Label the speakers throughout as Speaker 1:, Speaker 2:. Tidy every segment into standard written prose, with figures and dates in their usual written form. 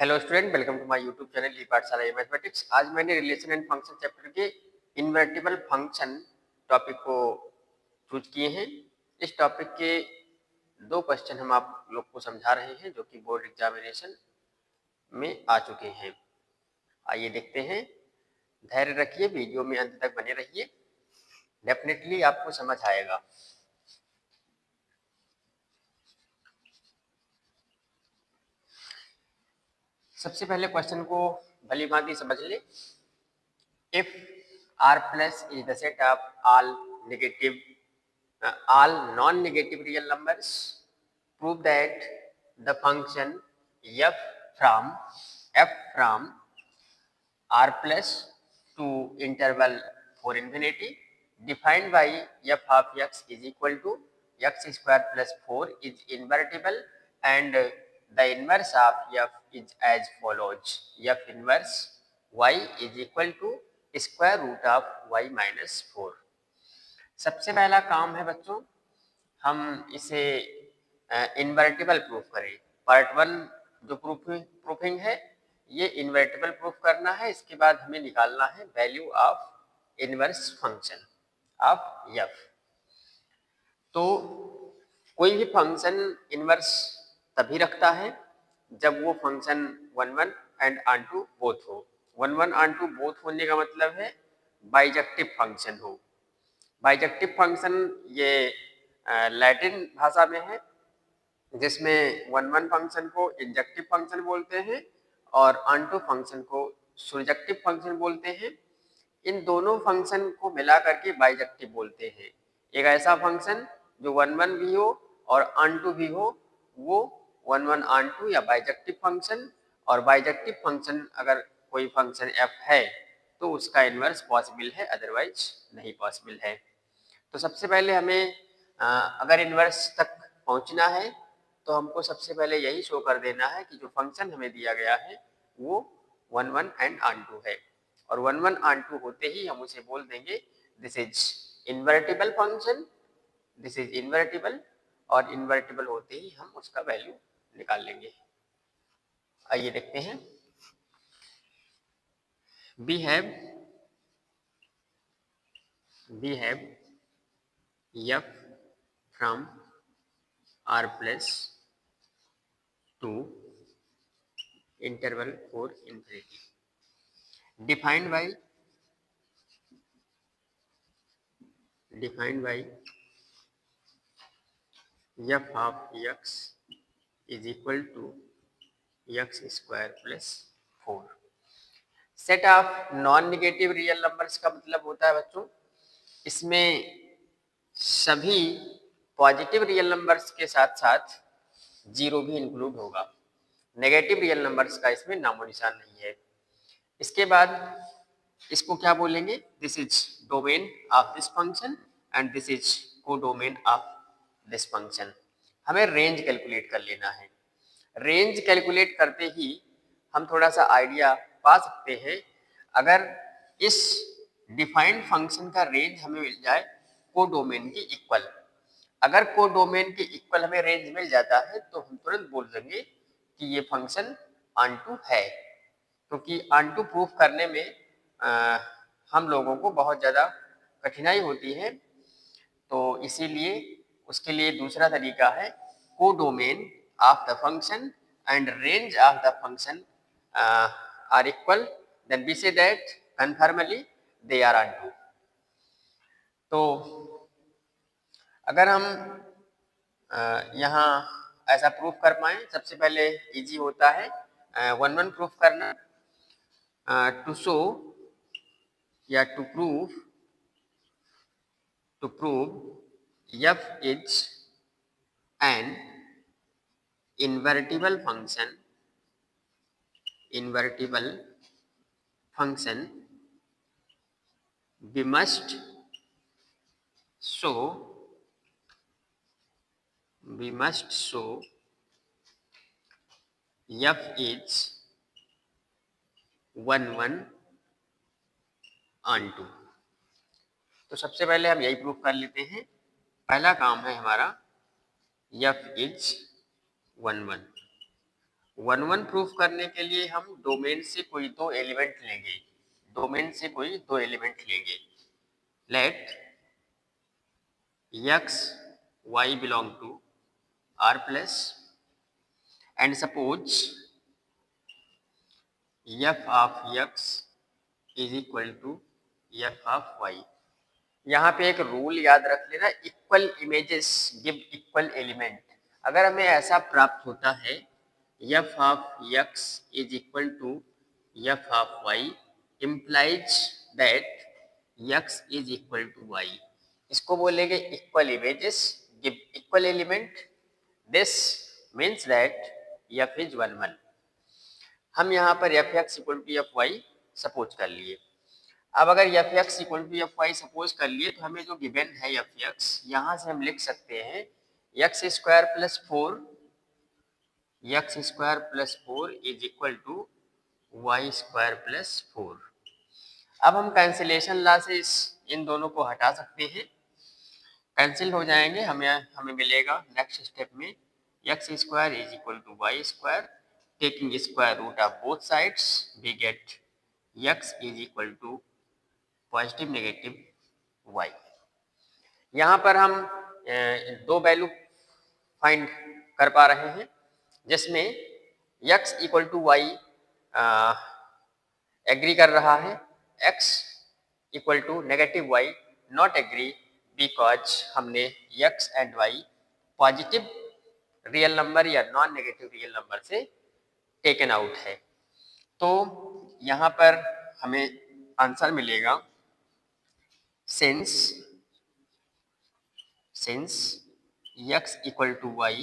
Speaker 1: Hello student, welcome to my YouTube channel E Pathshala mathematics. आज मैंने relation and function chapter के invertible function topic को choose किए हैं। इस टॉपिक के दो क्वेश्चन हम आप लोग को समझा रहे हैं जो कि बोर्ड एग्जामिनेशन में आ चुके हैं। आइए देखते हैं। धैर्य रखिए, वीडियो में अंत तक बने रहिए, डेफिनेटली आपको समझ आएगा। सबसे पहले क्वेश्चन को भली भांति समझ ले। If R plus is the set of all non-negative real numbers, prove that the function f from R plus to interval for infinity defined by f of x is equal to x square plus 4 is invertible, and the inverse of f is as follows: f inverse y is equal to square root of y minus 4। सबसे पहला काम है बच्चों, हम इसे invertible proof करें। Part 1 जो proofing है ये इन्वर्टिबल प्रूफ करना है। इसके बाद हमें निकालना है value of inverse function of f। तो कोई भी फंक्शन इनवर्स तभी रखता है जब वो फंक्शन 1 1 एंड ऑन बोथ हो। 1 1 ऑन बोथ होने का मतलब है बाइजेक्टिव फंक्शन हो। बाइजेक्टिव फंक्शन ये लैटिन भाषा में है, जिसमें 1 1 फंक्शन को इंजेक्टिव फंक्शन बोलते हैं और ऑन फंक्शन को सुरजेक्टिव फंक्शन बोलते हैं। इन दोनों फंक्शन को मिला करके बाइजेक्टिव बोलते हैं। एक ऐसा फंक्शन जो 1 1 भी हो और ऑन भी हो, वो 1 1 ऑन या बाइजेक्टिव फंक्शन। और बाइजेक्टिव फंक्शन अगर कोई फंक्शन f है तो उसका इन्वर्स पॉसिबल है, अदरवाइज नहीं पॉसिबल है। तो सबसे पहले हमें अगर इन्वर्स तक पहुंचना है तो हमको सबसे पहले यही शो कर देना है कि जो फंक्शन हमें दिया गया है वो 1 1 एंड ऑन है। और 1 1 ऑन होते ही हम उसे बोल देंगे this is invertible function, this is invertible. और इन्वर्टिबल होते ही हम उसका वैल्यू निकाल लेंगे। आइए देखते हैं। we have f from R plus to interval for infinity defined by f of x is equal to x square plus 4। Set of non negative real numbers का मतलब होता है बच्चों, इसमें सभी पॉजिटिव रियल नंबर्स के साथ साथ जीरो भी इंक्लूड होगा। नेगेटिव रियल नंबर्स का इसमें नामो निशान नहीं है। इसके बाद इसको क्या बोलेंगे, this is domain of this function and this is को डोमेन ऑफ दिस फंक्शन। हमें रेंज कैलकुलेट कर लेना है। रेंज कैलकुलेट करते ही हम थोड़ा सा आइडिया पा सकते हैं। अगर इस डिफाइंड फंक्शन का रेंज हमें मिल जाए को डोमेन की इक्वल, अगर को डोमेन के इक्वल हमें रेंज मिल जाता है तो हम तुरंत बोल देंगे कि ये फंक्शन ऑनटू है। क्योंकि ऑनटू प्रूफ करने में हम लोगों को बहुत ज़्यादा कठिनाई होती है, तो इसीलिए उसके लिए दूसरा तरीका है को domain of the function and range of the function are equal, then we say that conformally they are onto। तो अगर हम यहाँ ऐसा प्रूफ कर पाए, सबसे पहले इजी होता है 1 1 प्रूफ करना। टू शो या to prove f is an invertible function, we must show f is 1 1 onto। तो सबसे पहले हम यही प्रूफ कर लेते हैं। पहला काम है हमारा f is 1 1। 1 प्रूफ करने के लिए हम डोमेन से कोई दो एलिमेंट लेंगे, डोमेन से कोई दो एलिमेंट लेंगे। Let x y belong to R plus and suppose f of x is equal to f of y। यहाँ पे एक रूल याद रख लेना, equal images give equal element. अगर हमें ऐसा प्राप्त होता है f of x is equal to f of y implies that x is equal to y। इसको बोलेंगे equal images give equal element. This means that f is 1 हम यहाँ पर F X equal to F Y suppose कर लिए। अब अगर F X equal to F Y suppose कर लिए तो हमें जो गिवन है एफ एक्स, यहाँ से हम लिख सकते हैं X square plus four is equal to Y square plus 4। अब हम कैंसिलेशन लॉ से इन दोनों को हटा सकते हैं, कैंसिल हो जाएंगे। हमें मिलेगा नेक्स्ट स्टेप में X square is equal to Y square, taking square root of both sides we get x is equal to positive negative y। यहाँ पर हम दो वैल्यू फाइंड कर पा रहे हैं जिसमें x equal to Y agree कर रहा है, x equal to negative y not agree because हमने x and y positive real number या नॉन नेगेटिव रियल नंबर से टेकन आउट है। तो यहाँ पर हमें आंसर मिलेगा since x equal to y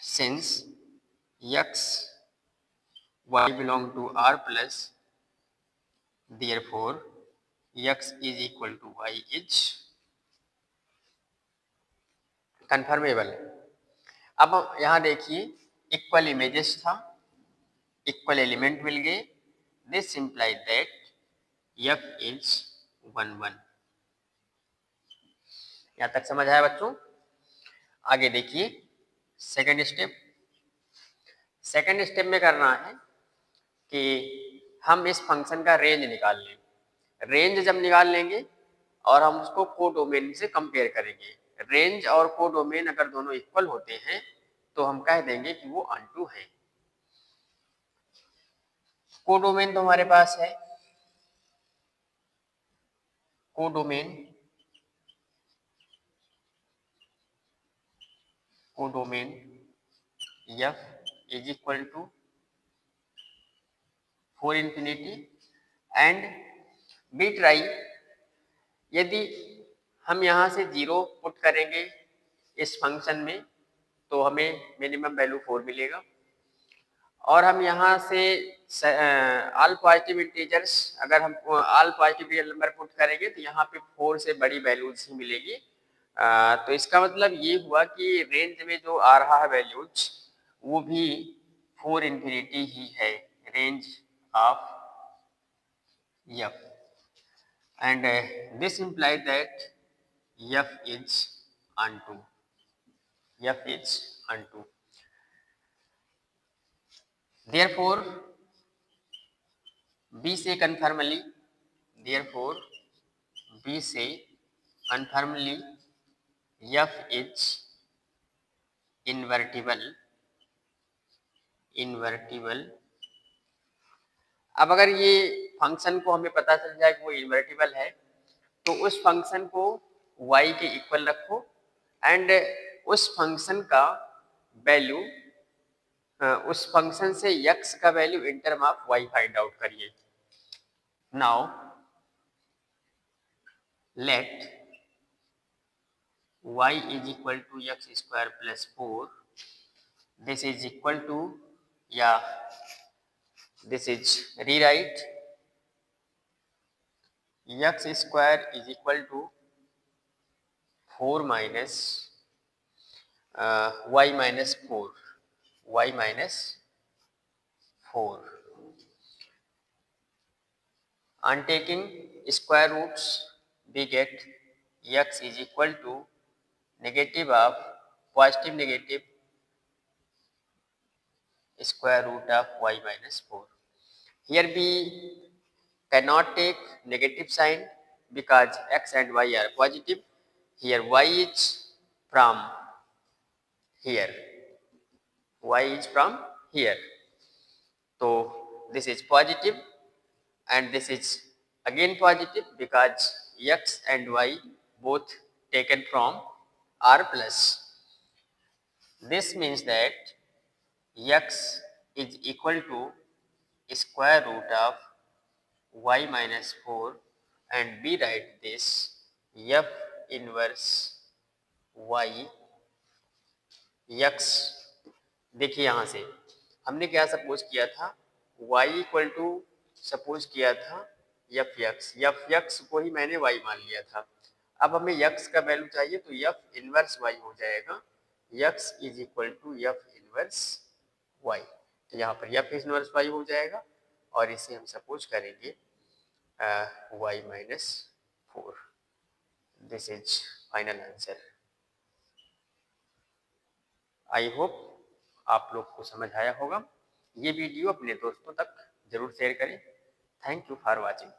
Speaker 1: since x y belong to R plus therefore x is equal to y is conformable. अब यहाँ देखिए इक्वल इमेजेस था, इक्वल एलिमेंट मिल गए, this imply that f is 1 यहाँ तक समझ आया बच्चों? आगे देखिए सेकेंड स्टेप में करना है कि हम इस फंक्शन का रेंज निकाल लें। रेंज जब निकाल लेंगे और हम उसको कोडोमेन से कंपेयर करेंगे, रेंज और कोडोमेन अगर दोनों इक्वल होते हैं तो हम कह देंगे कि वो अनटू है। कोडोमेन तो हमारे पास है, codomain f is equal to 4 infinity and बी ट्राई। यदि हम यहाँ से 0 पुट करेंगे इस फंक्शन में तो हमें मिनिमम वैल्यू 4 मिलेगा, और हम यहाँ से ऑल पॉजिटिव इंटीजर्स अगर हम all positive real number put करेंगे तो यहाँ पे 4 से बड़ी वैल्यूज ही मिलेगी। तो इसका मतलब ये हुआ कि रेंज में जो आ रहा है वैल्यूज वो भी 4 इंफिनिटी ही है, range of f and this implies that f is onto therefore b से कन्फर्मली f is invertible। अब अगर ये फंक्शन को हमें पता चल जाए कि वो इन्वर्टिबल है तो उस फंक्शन को y के इक्वल रखो एंड उस फंक्शन का वैल्यू उस फंक्शन से x का value in term of y find out करिए। Now let y is equal to x square plus 4, this is equal to या this is rewrite x square is equal to 4 minus y minus 4। On taking square roots we get x is equal to negative of positive negative square root of y minus 4. Here we cannot take negative sign because x and y are positive. Here y is from here. Y is from here. So this is positive and this is again positive because x and y both taken from r plus. This means that x is equal to square root of y minus 4 and we write this f inverse y x. देखिए यहाँ से हमने क्या suppose किया था, y equal to suppose किया था F x को ही मैंने y मान लिया था. अब हमें x का वैल्यू चाहिए तो f इनवर्स y हो जाएगा. x is equal to f inverse y. तो यहाँ पर f इनवर्स y हो जाएगा और इसे हम सपोज करेंगे y minus 4. This is final answer. I hope आप लोग को समझ आया होगा. ये वीडियो अपने दोस्तों तक जरूर शेयर करें. Thank you for watching.